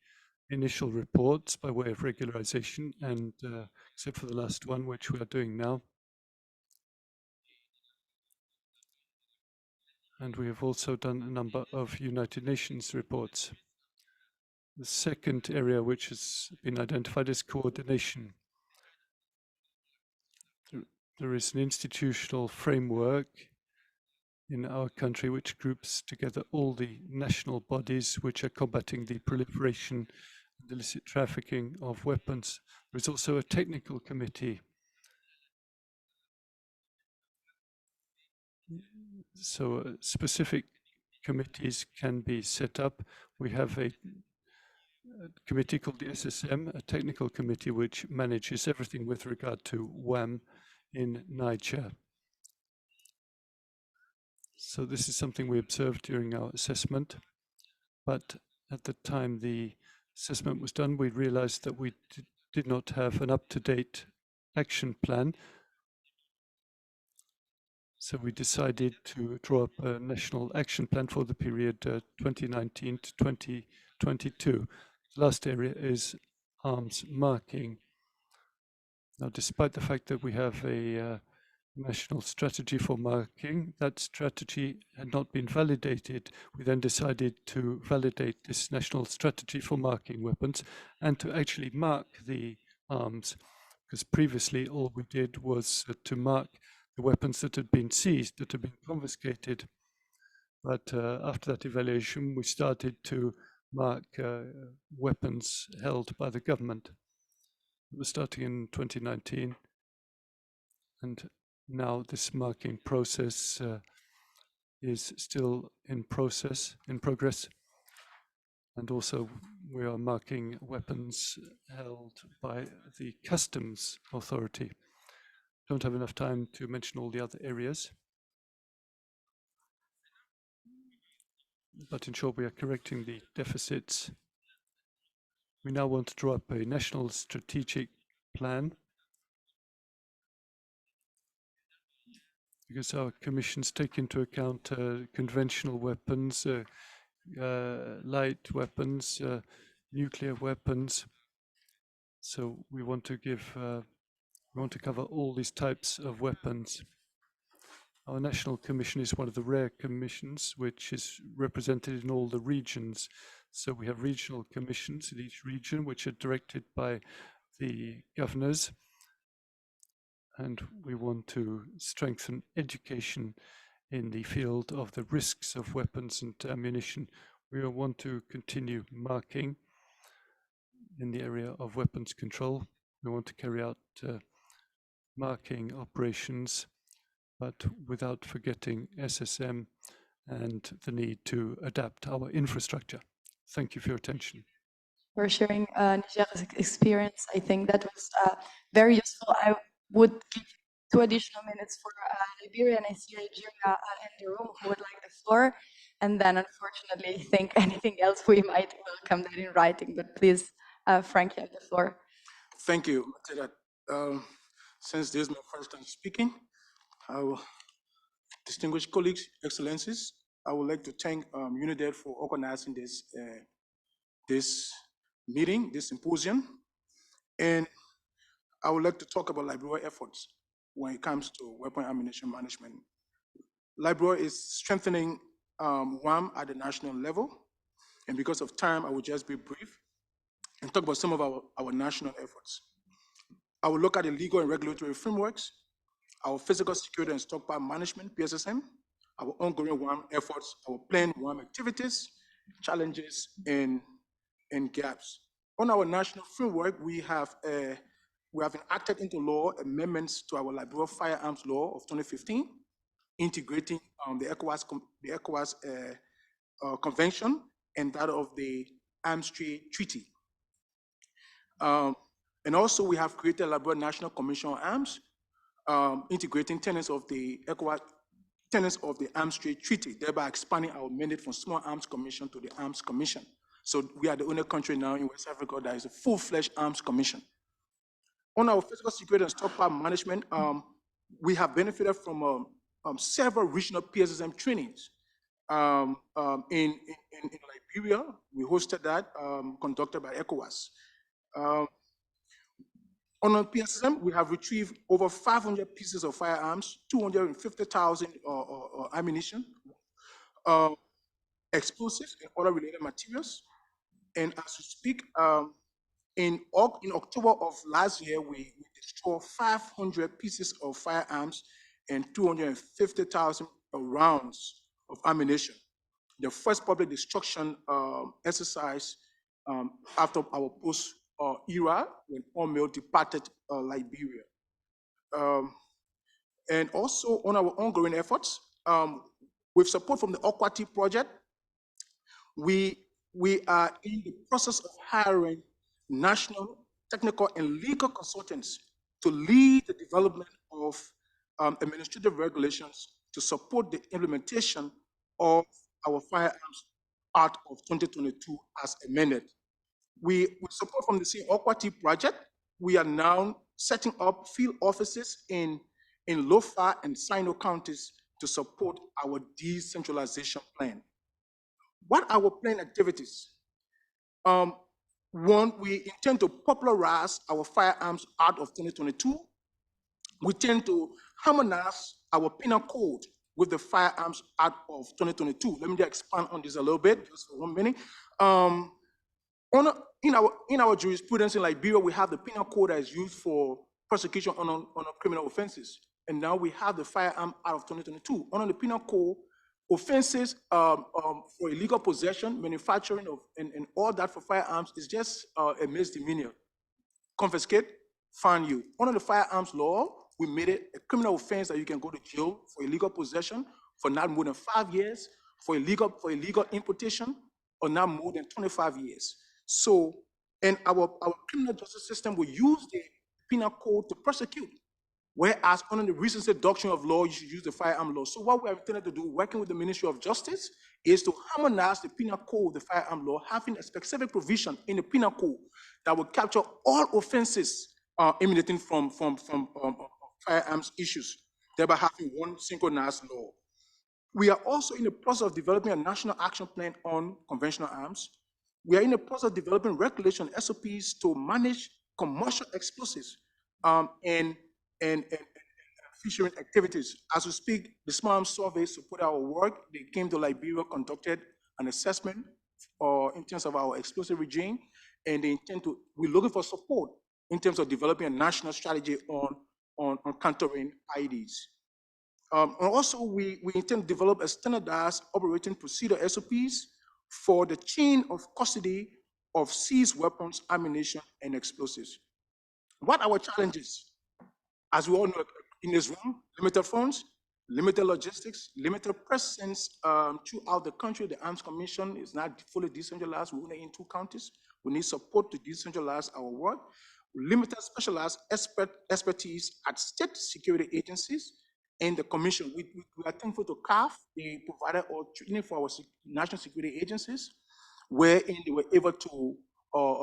initial reports by way of regularization, and except for the last one, which we are doing now. And we have also done a number of United Nations reports. The second area which has been identified is coordination. There is an institutional framework in our country which groups together all the national bodies which are combating the proliferation and illicit trafficking of weapons. There is also a technical committee. So specific committees can be set up. We have a committee called the SSM, a technical committee which manages everything with regard to WAM in Niger. So this is something we observed during our assessment, but at the time the assessment was done, we realized that we did not have an up-to-date action plan. So we decided to draw up a national action plan for the period 2019 to 2022. The last area is arms marking. Now, despite the fact that we have a national strategy for marking, that strategy had not been validated. We then decided to validate this national strategy for marking weapons and to actually mark the arms, because previously all we did was to mark the weapons that had been seized, that had been confiscated. But after that evaluation, we started to mark weapons held by the government. It was starting in 2019, and now this marking process is still in progress, and also we are marking weapons held by the customs authority. Don't have enough time to mention all the other areas, but in short, we are correcting the deficits. We now want to draw up a national strategic plan, because our commissions take into account conventional weapons, light weapons, nuclear weapons. So we want to cover all these types of weapons. Our national commission is one of the rare commissions which is represented in all the regions. So we have regional commissions in each region, which are directed by the governors. And we want to strengthen education in the field of the risks of weapons and ammunition. We want to continue marking in the area of weapons control. We want to carry out marking operations, but without forgetting SSM and the need to adapt our infrastructure. Thank you for your attention.
For sharing Niger's experience. I think that was very useful. I would give 2 additional minutes for Liberia, and I see Nigeria in the room who would like the floor. And then, unfortunately, I think anything else we might welcome that in writing. But please, Frank, you have the floor.
Thank you, Matilde. Since this is my first time speaking, distinguished colleagues, excellencies, I would like to thank UNIDIR for organizing this meeting, this symposium. And I would like to talk about Liberia efforts when it comes to weapon ammunition management. Liberia is strengthening WAM at the national level. And because of time, I will just be brief and talk about some of our national efforts. I will look at the legal and regulatory frameworks, our physical security and stockpile management, PSSM, our ongoing WAM efforts, our planned WAM activities, challenges, and gaps. On our national framework, we have enacted into law amendments to our Liberia Firearms Law of 2015, integrating the ECOWAS Convention and that of the Arms Trade Treaty. And also we have created a Liberia National Commission on Arms, integrating tenets of the ECOWAS, tenets of the Arms Trade Treaty, thereby expanding our mandate from Small Arms Commission to the Arms Commission. So we are the only country now in West Africa that is a full-fledged Arms Commission. On our physical security and stockpile management, we have benefited from several regional PSSM trainings. In Liberia, we hosted that, conducted by ECOWAS. On our PSSM, we have retrieved over 500 pieces of firearms, 250,000 ammunition, explosives and other related materials. And as we speak, in October of last year, we destroyed 500 pieces of firearms and 250,000 rounds of ammunition. The first public destruction exercise after our post-era when Mohamed departed Liberia. And also on our ongoing efforts, with support from the Okwati project, we are in the process of hiring national, technical, and legal consultants to lead the development of administrative regulations to support the implementation of our Firearms Act of 2022 as amended. With support from the same Okwati project, we are now setting up field offices in Lofa and Sino counties to support our decentralization plan. What are our planned activities? One, we intend to popularize our Firearms Act of 2022. We tend to harmonize our penal code with the Firearms Act of 2022. Let me just expand on this a little bit, just for 1 minute. In our jurisprudence in Liberia, we have the penal code that is used for prosecution on criminal offenses. And now we have the Firearms Act of 2022. Under the penal code, offenses for illegal possession, manufacturing of, and all that for firearms is just a misdemeanor. Confiscate,
fine you. Under the firearms law, we made it a criminal offense that you can go to jail for illegal possession for not more than 5 years, for illegal importation, or not more than 25 years. So, and our criminal justice system will use the penal code to prosecute. Whereas under the recency doctrine of law, you should use the firearm law. So what we are intended to do, working with the Ministry of Justice, is to harmonize the penal code, the firearm law, having a specific provision in the penal code that will capture all offenses emanating from firearms issues, thereby having one synchronized law. We are also in the process of developing a national action plan on conventional arms. We are in the process of developing regulation SOPs to manage commercial explosives and fishery activities. As we speak, the Small Arms Survey support our work. They came to Liberia, conducted an assessment in terms of our explosive regime, and they intend to, we're looking for support in terms of developing a national strategy on countering IEDs. And also, we intend to develop a standardized operating procedure SOPs for the chain of custody of seized weapons, ammunition, and explosives. What are our challenges? As we all know, in this room, limited funds, limited logistics, limited presence throughout the country. The Arms Commission is not fully decentralized. We're only in 2 counties. We need support to decentralize our work. Limited specialized expertise at state security agencies and the commission. We are thankful to CAF. They provided all training for our national security agencies, wherein they were able to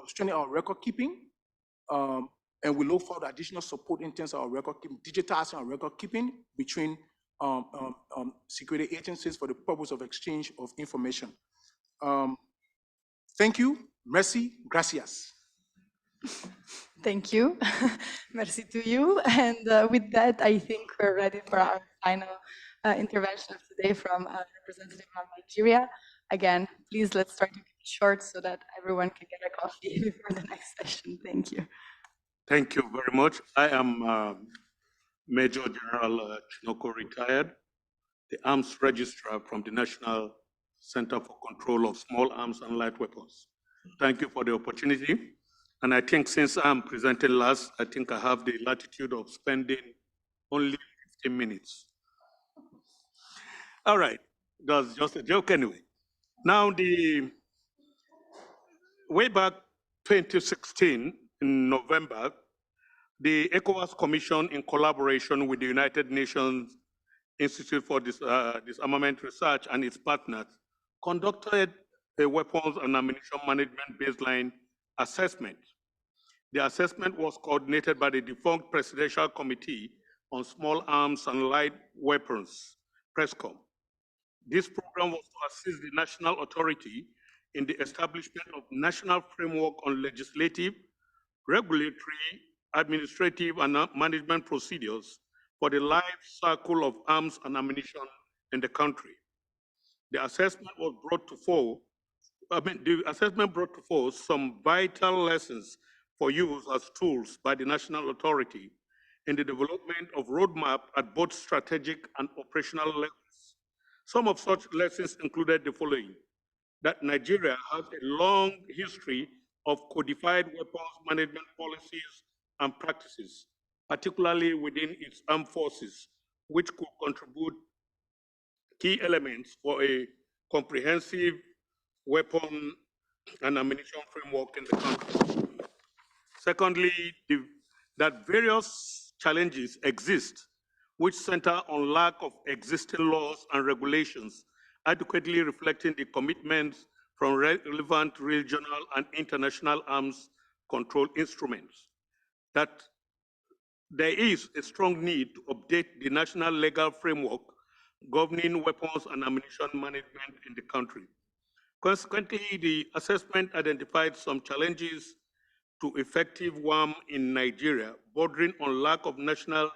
strengthen our record keeping. And we look for the additional support in terms of our record keeping, digitizing our record keeping between security agencies for the purpose of exchange of information. Thank you. Merci. Gracias.
Thank you. Merci to you. And with that, I think we're ready for our final intervention of today from a representative from Nigeria. Again, please let's try to keep it short so that everyone can get a coffee before the next session. Thank you.
Thank you very much. I am Major General Chinoko, retired, the Arms Registrar from the National Center for Control of Small Arms and Light Weapons. Thank you for the opportunity. And I think since I'm presenting last, I think I have the latitude of spending only 15 minutes. All right, that's just a joke anyway. Now, way back 2016, in November, the ECOWAS Commission, in collaboration with the United Nations Institute for Disarmament Research and its partners, conducted a weapons and ammunition management baseline assessment. The assessment was coordinated by the defunct Presidential Committee on Small Arms and Light Weapons, PRESCOM. This program was to assist the national authority in the establishment of national framework on legislative, regulatory, administrative, and management procedures for the life cycle of arms and ammunition in the country. The assessment brought to fore some vital lessons for use as tools by the national authority in the development of roadmap at both strategic and operational levels. Some of such lessons included the following: that Nigeria has a long history of codified weapons management policies and practices, particularly within its armed forces, which could contribute key elements for a comprehensive weapon and ammunition framework in the country. Secondly, that various challenges exist which center on lack of existing laws and regulations adequately reflecting the commitments from relevant regional and international arms control instruments. That there is a strong need to update the national legal framework governing weapons and ammunition management in the country. Consequently, the assessment identified some challenges to effective WAM in Nigeria, bordering on lack of national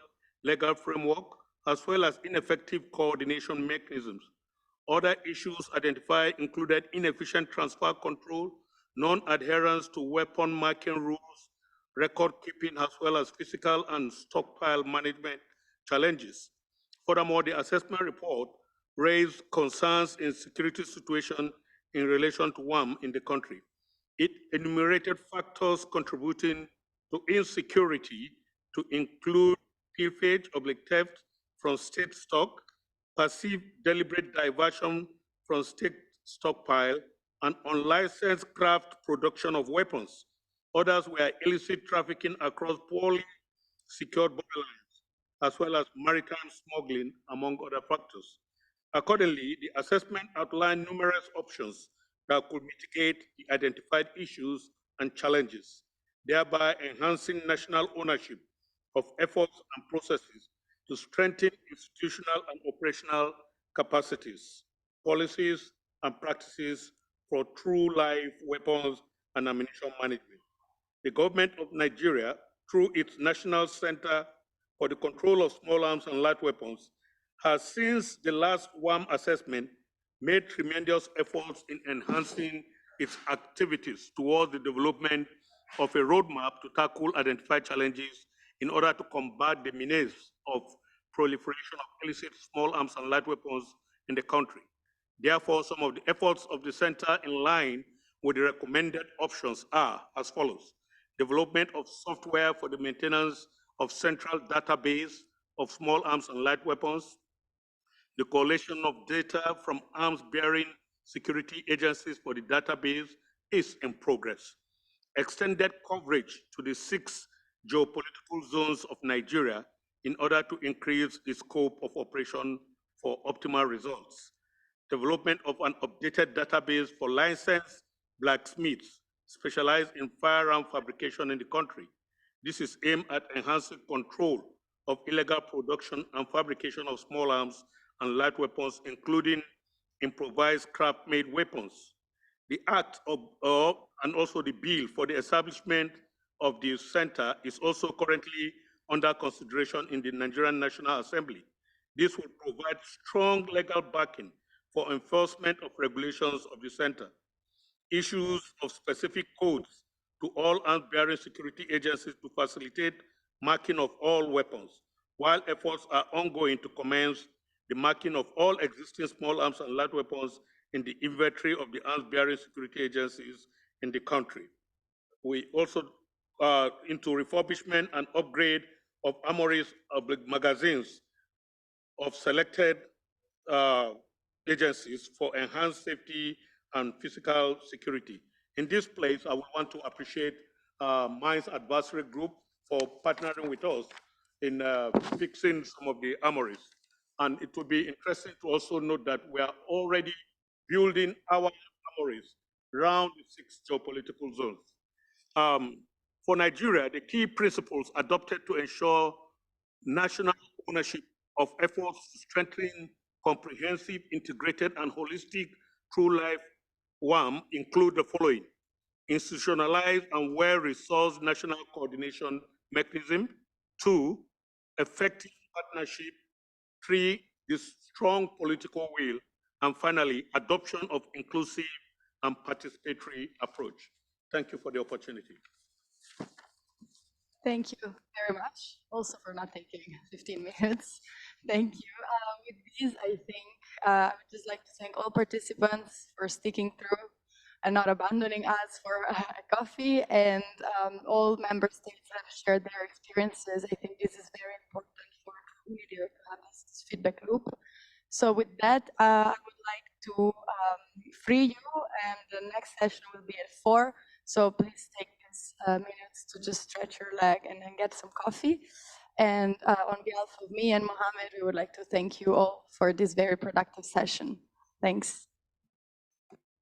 legal framework, as well as ineffective coordination mechanisms. Other issues identified included inefficient transfer control, non-adherence to weapon marking rules, record keeping, as well as physical and stockpile management challenges. Furthermore, the assessment report raised concerns in security situation in relation to WAM in the country. It enumerated factors contributing to insecurity, to include pilferage, theft from state stock, passive deliberate diversion from state stockpile, and unlicensed craft production of weapons. Others were illicit trafficking across poorly secured borderlines, as well as maritime smuggling, among other factors. Accordingly, the assessment outlined numerous options that could mitigate the identified issues and challenges, thereby enhancing national ownership of efforts and processes to strengthen institutional and operational capacities, policies, and practices for true live weapons and ammunition management. The government of Nigeria, through its National Center for the Control of Small Arms and Light Weapons, has since the last WAM assessment made tremendous efforts in enhancing its activities towards the development of a roadmap to tackle identified challenges in order to combat the menace of proliferation of illicit small arms and light weapons in the country. Therefore, some of the efforts of the center in line with the recommended options are as follows: development of software for the maintenance of central database of small arms and light weapons, the collation of data from arms-bearing security agencies for the database is in progress. Extended coverage to the 6 geopolitical zones of Nigeria in order to increase the scope of operation for optimal results. Development of an updated database for licensed blacksmiths specialized in firearm fabrication in the country. This is aimed at enhancing control of illegal production and fabrication of small arms and light weapons, including improvised craft-made weapons. The act and also the bill for the establishment of the center is also currently under consideration in the Nigerian National Assembly. This will provide strong legal backing for enforcement of regulations of the center. Issues of specific codes to all arms-bearing security agencies to facilitate marking of all weapons, while efforts are ongoing to commence the marking of all existing small arms and light weapons in the inventory of the arms-bearing security agencies in the country. We also into refurbishment and upgrade of armories of magazines of selected agencies for enhanced safety and physical security. In this place, I would want to appreciate Mines Advisory Group for partnering with us in fixing some of the armories. And it would be interesting to also note that we are already building our armories around the 6 geopolitical zones. For Nigeria, the key principles adopted to ensure national ownership of efforts to strengthen comprehensive, integrated, and holistic true life WAM include the following: institutionalized and well-resourced national coordination mechanism; 2, effective partnership; 3, the strong political will; and finally, adoption of inclusive and participatory approach. Thank you for the opportunity.
Thank you very much, also for not taking 15 minutes. Thank you. With this, I think I would just like to thank all participants for sticking through and not abandoning us for a coffee, and all member states have shared their experiences. I think this is very important for UNIDIR to have this feedback loop. So with that, I would like to free you, and the next session will be at 4. So please take these minutes to just stretch your leg and then get some coffee. And on behalf of me and Mohamed, we would like to thank you all for this very productive session. Thanks.